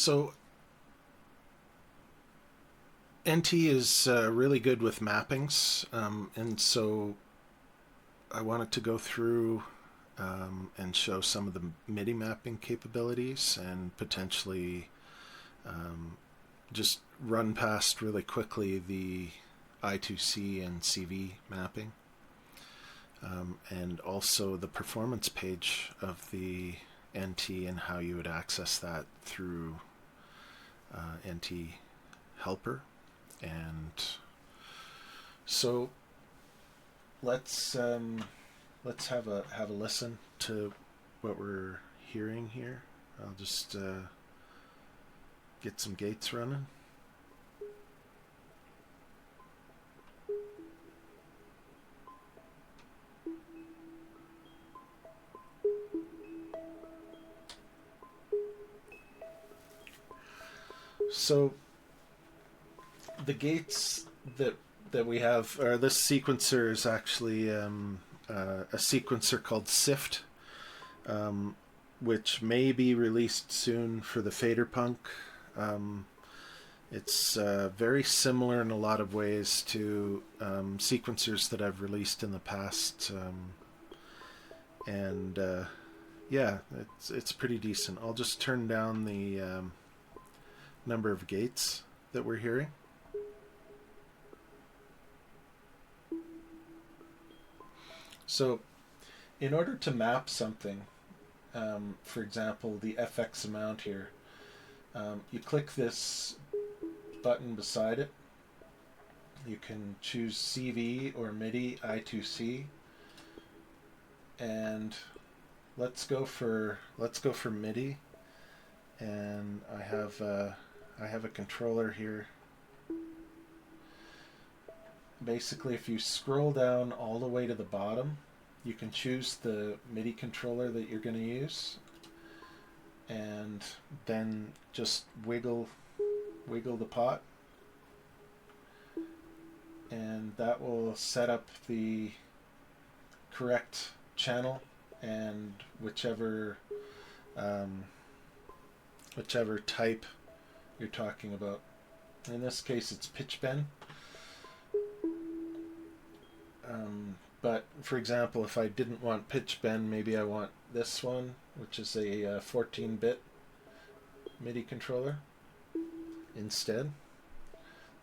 So NT is really good with mappings, and so I wanted to go through and show some of the MIDI mapping capabilities and potentially just run past really quickly the I2C and CV mapping, and also the performance page of the NT and how you would access that through NT Helper. And so let's have a listen to what we're hearing here. I'll just get some gates running. So the gates that we have, or this sequencer is actually a sequencer called Sift, which may be released soon for the Fader Punk. It's very similar in a lot of ways to sequencers that I've released in the past, and yeah, it's pretty decent. I'll just turn down the number of gates that we're hearing. So in order to map something, for example, the FX amount here, you click this button beside it. You can choose CV or MIDI I2C, and let's go for MIDI. And I have a controller here. Basically, if you scroll down all the way to the bottom, you can choose the MIDI controller that you're going to use, and then just wiggle the pot, and that will set up the correct channel and whichever type you're talking about. In this case, it's pitch bend. But for example, if I didn't want pitch bend, maybe I want this one, which is a 14-bit MIDI controller instead,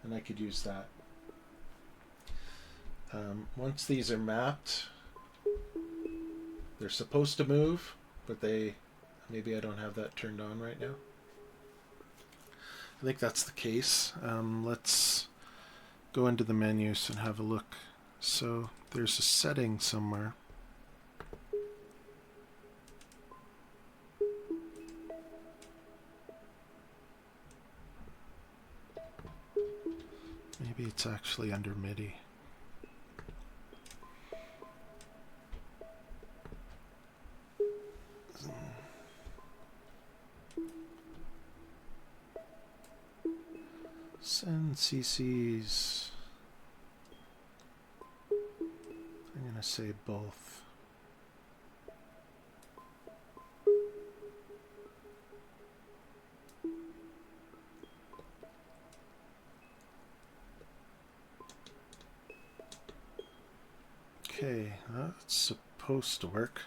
and I could use that. Once these are mapped, they're supposed to move, but maybe I don't have that turned on right now. I think that's the case. Let's go into the menus and have a look. So there's a setting somewhere. Maybe it's actually under MIDI. Send CCs. I'm going to say both. Okay, that's supposed to work.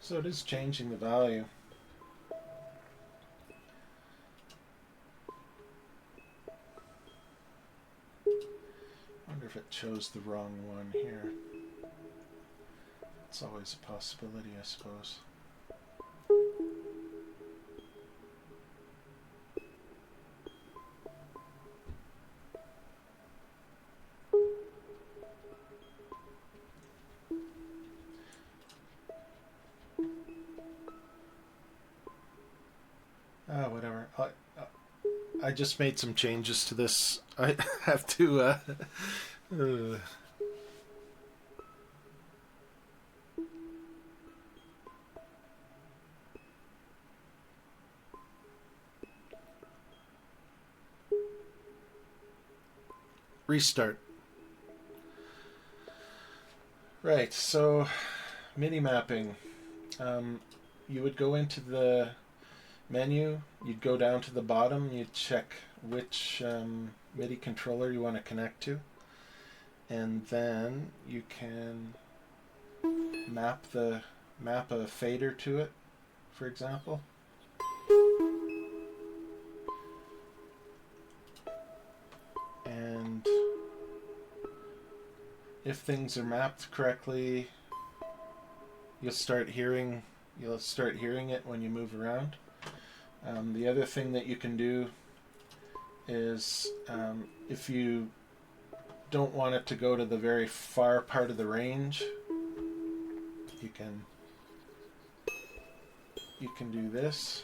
So it is changing the value. I wonder if it chose the wrong one here. It's always a possibility, I suppose. just made some changes to this. I have to restart. Right, so MIDI mapping. You would go into the menu, you'd go down to the bottom, you'd check which MIDI controller you want to connect to, and then you can map a fader to it, for example. And if things are mapped correctly, you'll start hearing it when you move around. The other thing that you can do is if you don't want it to go to the very far part of the range, you can do this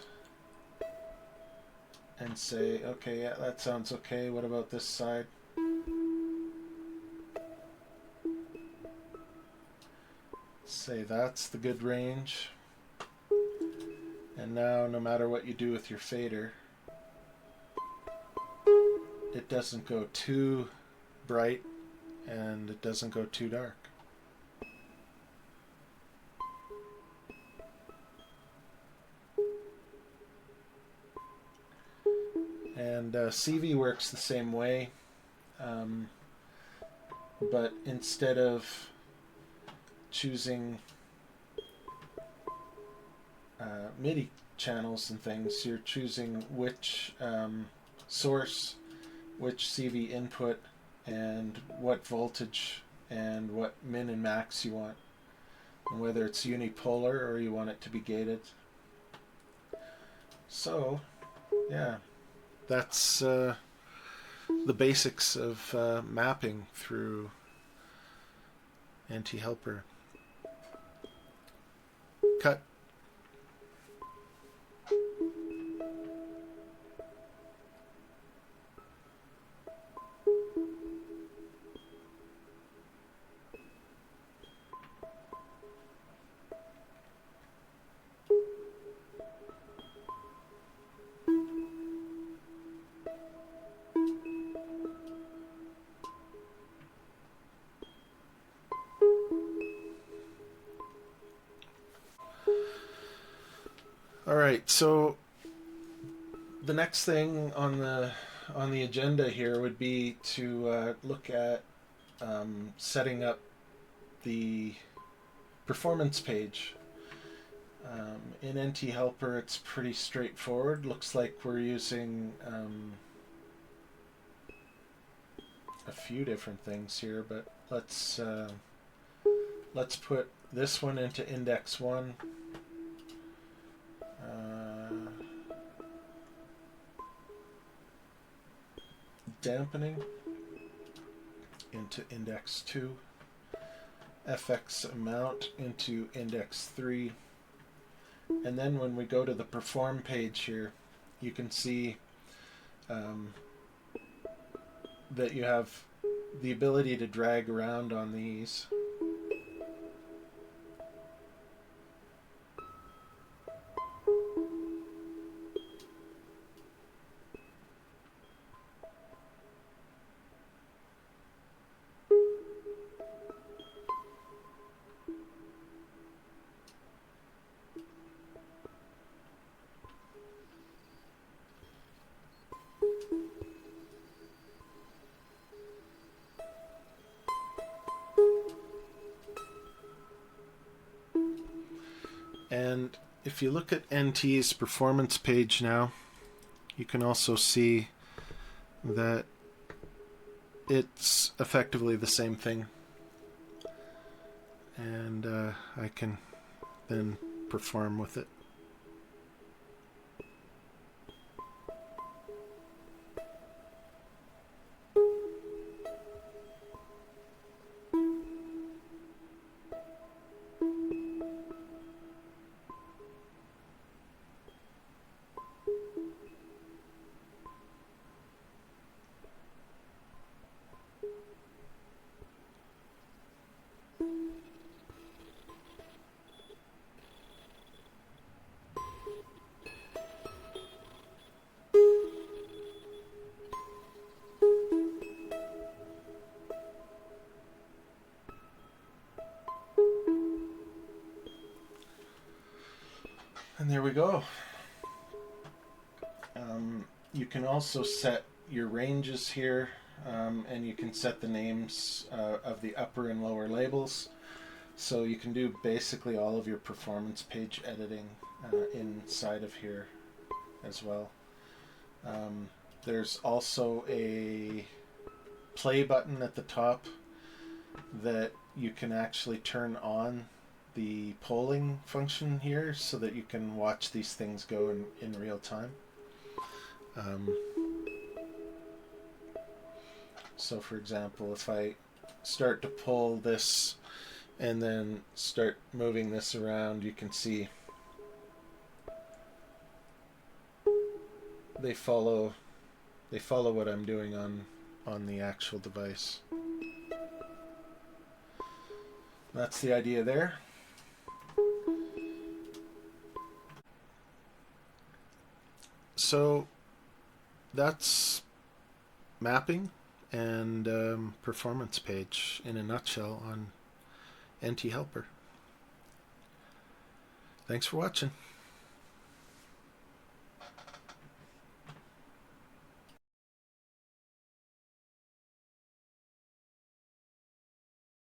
and say, okay, yeah, that sounds okay. What about this side? Say that's the good range. And now, no matter what you do with your fader, it doesn't go too bright and it doesn't go too dark. And CV works the same way, but instead of choosing MIDI channels and things, you're choosing which source, which CV input, and what voltage and what min and max you want, and whether it's unipolar or you want it to be gated. So, yeah, that's the basics of mapping through NT-Helper. Cut. Alright, so the next thing on the agenda here would be to look at setting up the performance page. In NT-Helper it's pretty straightforward. Looks like we're using a few different things here, but let's put this one into index 1. Dampening into index 2, FX amount into index 3, and then when we go to the perform page here, you can see that you have the ability to drag around on these. And if you look at NT's performance page now, you can also see that it's effectively the same thing. And I can then perform with it. And there we go. You can also set your ranges here, and you can set the names of the upper and lower labels. So you can do basically all of your performance page editing inside of here as well. There's also a play button at the top that you can actually turn on the polling function here so that you can watch these things go in real time. So for example, if I start to pull this and then start moving this around, you can see they follow what I'm doing on the actual device. That's the idea there. So that's mapping and performance page in a nutshell on NT Helper. Thanks for watching.